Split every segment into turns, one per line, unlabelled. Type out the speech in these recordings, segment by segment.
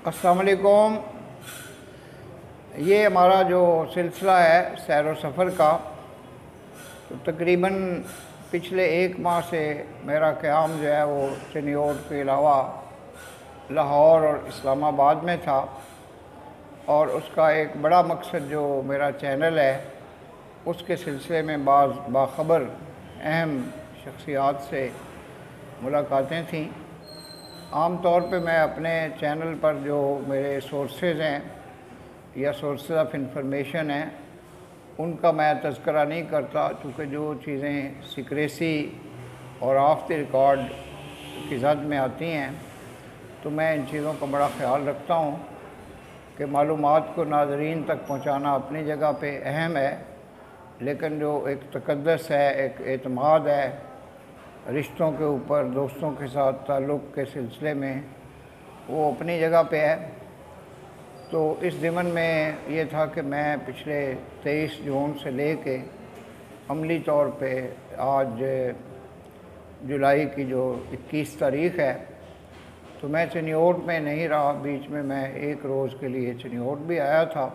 अस्सलाम वालेकुम। ये हमारा जो सिलसिला है सैर व सफ़र का, तो तकरीबन पिछले एक माह से मेरा क़याम जो है वो चिन्योट के अलावा लाहौर और इस्लामाबाद में था। और उसका एक बड़ा मकसद जो मेरा चैनल है उसके सिलसिले में बाखबर अहम शख्सियात से मुलाकातें थीं। आम तौर पे मैं अपने चैनल पर जो मेरे सोर्सेज़ हैं या सोर्सेज़ ऑफ इंफॉर्मेशन हैं उनका मैं तज़किरा नहीं करता, चूँकि जो चीज़ें सीक्रेसी और ऑफ द रिकॉर्ड की ज़द में आती हैं तो मैं इन चीज़ों का बड़ा ख़्याल रखता हूँ कि मालूमात को नाज़रीन तक पहुँचाना अपनी जगह पे अहम है, लेकिन जो एक तक़द्दुस है, एक एतमाद है रिश्तों के ऊपर, दोस्तों के साथ ताल्लुक़ के सिलसिले में, वो अपनी जगह पे है। तो इस ज़िमन में ये था कि मैं पिछले 23 जून से लेके अमली तौर पे आज जुलाई की जो 21 तारीख़ है, तो मैं चिन्योट में नहीं रहा। बीच में मैं एक रोज़ के लिए चिन्योट भी आया था।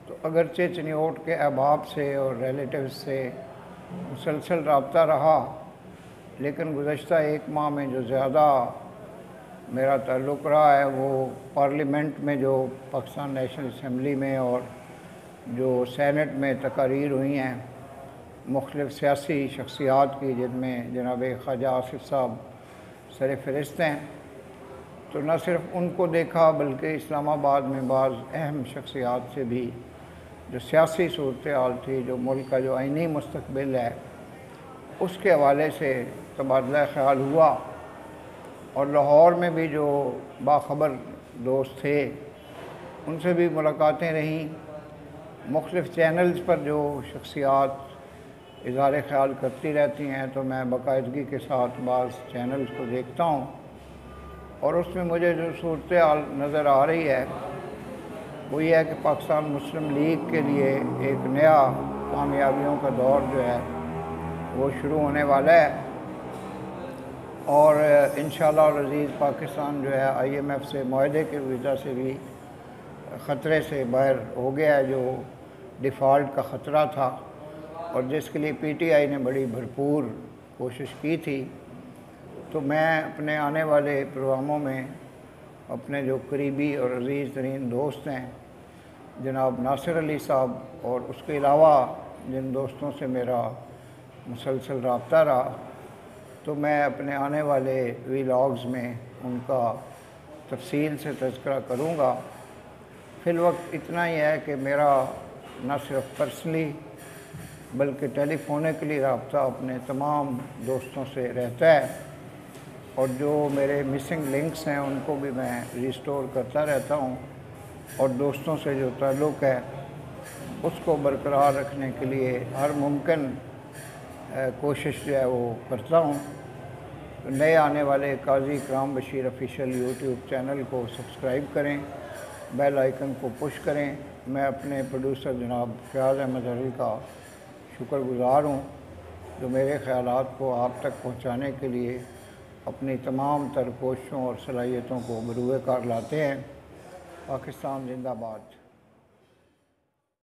तो अगरचे चिन्योट के अहबाब से और रिलेटिव्स से मुसलसल रब्ता रहा, लेकिन गुज़श्ता एक माह में जो ज़्यादा मेरा ताल्लुक़ रहा है वो पार्लियामेंट में जो पाकिस्तान नेशनल असम्बली में और जो सैनेट में तकारीर हुई हैं मुख्तलिफ़ सियासी शख्सियात की, जिनमें जनाब ख्वाजा आसिफ साहब सर फ़हरिस्त हैं, तो न सिर्फ़ उनको देखा बल्कि इस्लामाबाद में बाज़ अहम शख्सियात से भी जो सियासी सूरत हाल थी, जो मुल्क का जो आइनी मुस्तक़बिल है उसके हवाले से तबादला ख़्याल हुआ। और लाहौर में भी जो बाखबर दोस्त थे उनसे भी मुलाकातें रहीं। मुख्तलिफ़ चैनल्स पर जो शख्सियात इज़हार ख़्याल करती रहती हैं तो मैं बाकायदगी के साथ बाज़ चैनल्स को देखता हूँ और उसमें मुझे जो सूरत हाल नज़र आ रही है वो ये है कि पाकिस्तान मुस्लिम लीग के लिए एक नया कामयाबियों का दौर जो है वो शुरू होने वाला है। और इंशाअल्लाह अज़ीज़ पाकिस्तान जो है IMF से मुआहदे के वजह से भी ख़तरे से बाहर हो गया है, जो डिफ़ॉल्ट का ख़तरा था और जिसके लिए PTI ने बड़ी भरपूर कोशिश की थी। तो मैं अपने आने वाले प्रोग्रामों में अपने जो करीबी और अज़ीज़ तरीन दोस्त हैं जनाब नासिर अली साहब और उसके अलावा जिन दोस्तों से मेरा मुसलसल रब्ता रहा, तो मैं अपने आने वाले व्लॉग्स में उनका तफसील से तज़किरा करूँगा। फ़िलवक्त इतना ही है कि मेरा न सिर्फ पर्सनली बल्कि टेलीफोनिकली रब्ता अपने तमाम दोस्तों से रहता है और जो मेरे मिसिंग लिंक्स हैं उनको भी मैं रिस्टोर करता रहता हूँ और दोस्तों से जो ताल्लुक़ है उसको बरकरार रखने के लिए हर मुमकिन कोशिश जो है वो करता हूँ। तो नए आने वाले काजी इकराम बशीर ऑफिशियल यूट्यूब चैनल को सब्सक्राइब करें, बेल आइकन को पुश करें। मैं अपने प्रोड्यूसर जनाब फ़याज़ अहमद अली का शुक्रगुज़ार हूँ जो मेरे ख़यालात को आप तक पहुँचाने के लिए अपनी तमाम तर कोशिशों और सलाहियतों को बरूए कार लाते हैं। पाकिस्तान जिंदाबाद।